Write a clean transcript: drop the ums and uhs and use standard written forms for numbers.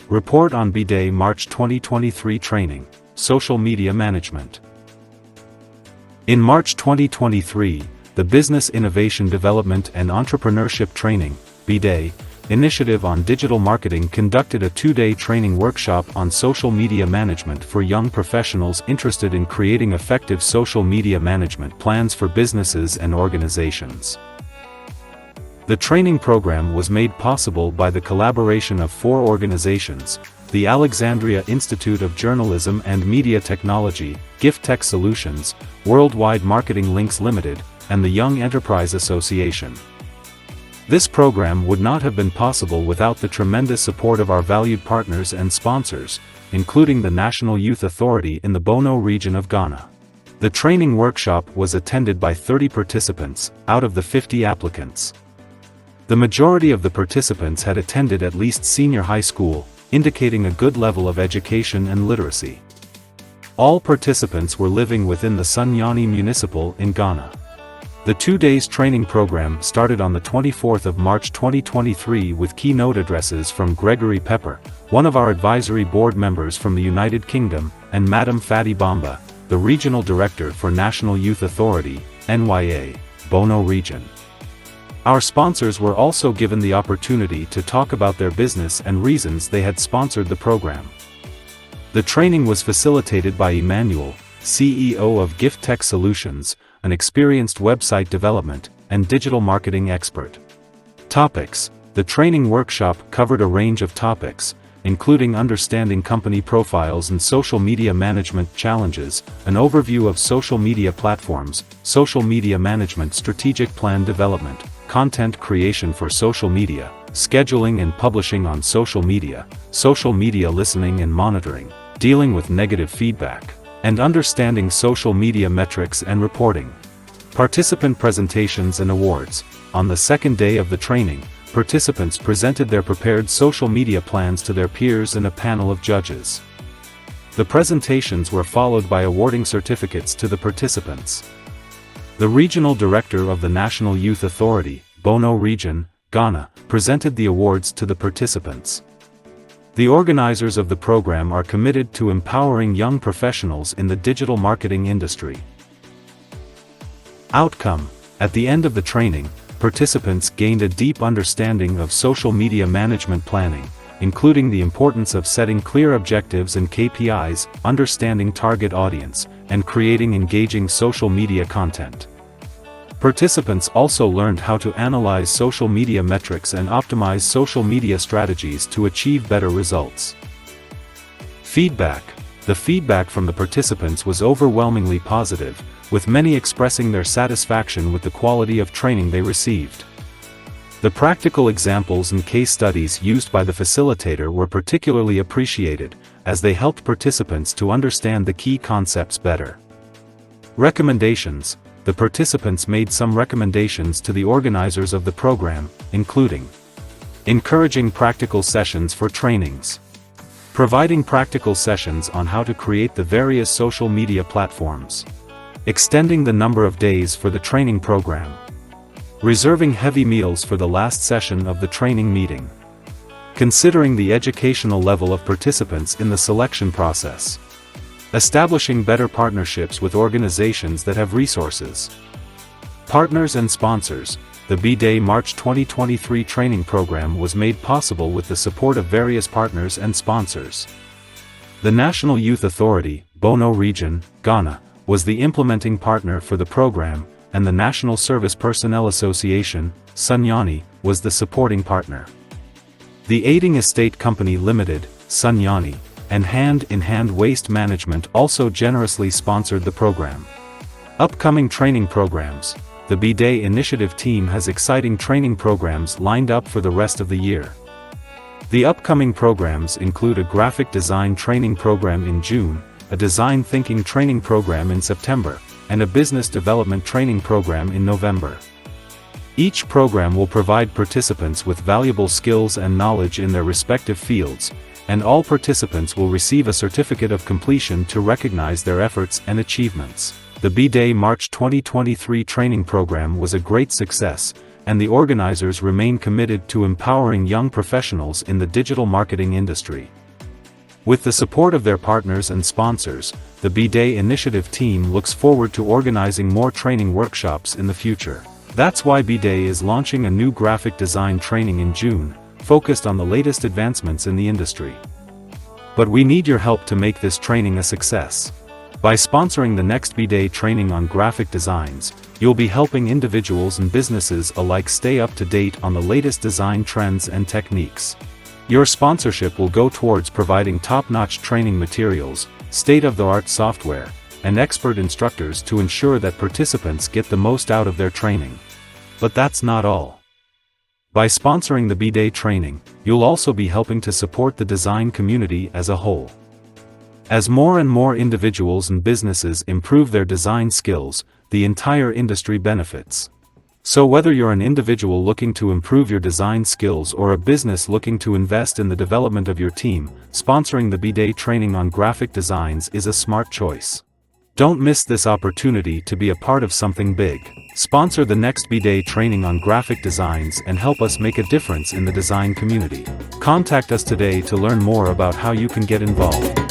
Report on BIDET March 2023 Training, Social Media Management. In March 2023, the Business Innovation Development and Entrepreneurship Training, BIDET, initiative on digital marketing conducted a 2-day training workshop on social media management for young professionals interested in creating effective social media management plans for businesses and organizations. The training program was made possible by the collaboration of 4 organizations: the Alexandria Institute of Journalism and Media Technology, BIDET Solutions, Worldwide Marketing Links Ltd, and the Young Enterprise Association. This program would not have been possible without the tremendous support of our valued partners and sponsors, including the National Youth Authority in the Bono region of Ghana. The training workshop was attended by 30 participants, out of the 50 applicants. The majority of the participants had attended at least senior high school, indicating a good level of education and literacy. All participants were living within the Sunyani Municipal in Ghana. The 2 days training program started on the 24th of March 2023 with keynote addresses from Gregory Pepper, one of our advisory board members from the United Kingdom, and Madam Fati Bamba, the Regional Director for National Youth Authority, NYA, Bono Region. Our sponsors were also given the opportunity to talk about their business and reasons they had sponsored the program. The training was facilitated by Emmanuel, CEO of BIDET Solutions, an experienced website development and digital marketing expert. Topics: The training workshop covered a range of topics, including understanding company profiles and social media management challenges, an overview of social media platforms, social media management strategic plan development, content creation for social media, scheduling and publishing on social media listening and monitoring, dealing with negative feedback, and understanding social media metrics and reporting. Participant presentations and awards. On the second day of the training, participants presented their prepared social media plans to their peers and a panel of judges. The presentations were followed by awarding certificates to the participants. The Regional Director of the National Youth Authority, Bono Region, Ghana, presented the awards to the participants. The organizers of the program are committed to empowering young professionals in the digital marketing industry. Outcome: At the end of the training, participants gained a deep understanding of social media management planning, including the importance of setting clear objectives and KPIs, understanding target audience, and creating engaging social media content. Participants also learned how to analyze social media metrics and optimize social media strategies to achieve better results. Feedback: The feedback from the participants was overwhelmingly positive, with many expressing their satisfaction with the quality of training they received. The practical examples and case studies used by the facilitator were particularly appreciated, as they helped participants to understand the key concepts better. Recommendations: The participants made some recommendations to the organizers of the program, including encouraging practical sessions for trainings, providing practical sessions on how to create the various social media platforms, extending the number of days for the training program, reserving heavy meals for the last session of the training meeting, considering the educational level of participants in the selection process, establishing better partnerships with organizations that have resources. Partners and sponsors: The BIDET March 2023 training program was made possible with the support of various partners and sponsors. The National Youth Authority, Bono Region, Ghana, was the implementing partner for the program, and the National Service Personnel Association, Sunyani, was the supporting partner. The Aiding Estate Company Limited, Sunyani, and Hand in Hand Waste Management also generously sponsored the program. Upcoming training programs: The BIDET Initiative team has exciting training programs lined up for the rest of the year. The upcoming programs include a graphic design training program in June, a design thinking training program in September, and a business development training program in November. Each program will provide participants with valuable skills and knowledge in their respective fields, and all participants will receive a certificate of completion to recognize their efforts and achievements. The BIDET March 2023 training program was a great success, and the organizers remain committed to empowering young professionals in the digital marketing industry. With the support of their partners and sponsors, the BIDET initiative team looks forward to organizing more training workshops in the future. That's why BIDET is launching a new graphic design training in June, focused on the latest advancements in the industry. But we need your help to make this training a success. By sponsoring the next BIDET training on graphic designs, you'll be helping individuals and businesses alike stay up to date on the latest design trends and techniques. Your sponsorship will go towards providing top-notch training materials, state-of-the-art software, and expert instructors to ensure that participants get the most out of their training. But that's not all. By sponsoring the BIDET training, you'll also be helping to support the design community as a whole. As more and more individuals and businesses improve their design skills, the entire industry benefits. So whether you're an individual looking to improve your design skills or a business looking to invest in the development of your team, sponsoring the BIDET training on graphic designs is a smart choice. Don't miss this opportunity to be a part of something big. Sponsor the next BIDET training on graphic designs and help us make a difference in the design community. Contact us today to learn more about how you can get involved.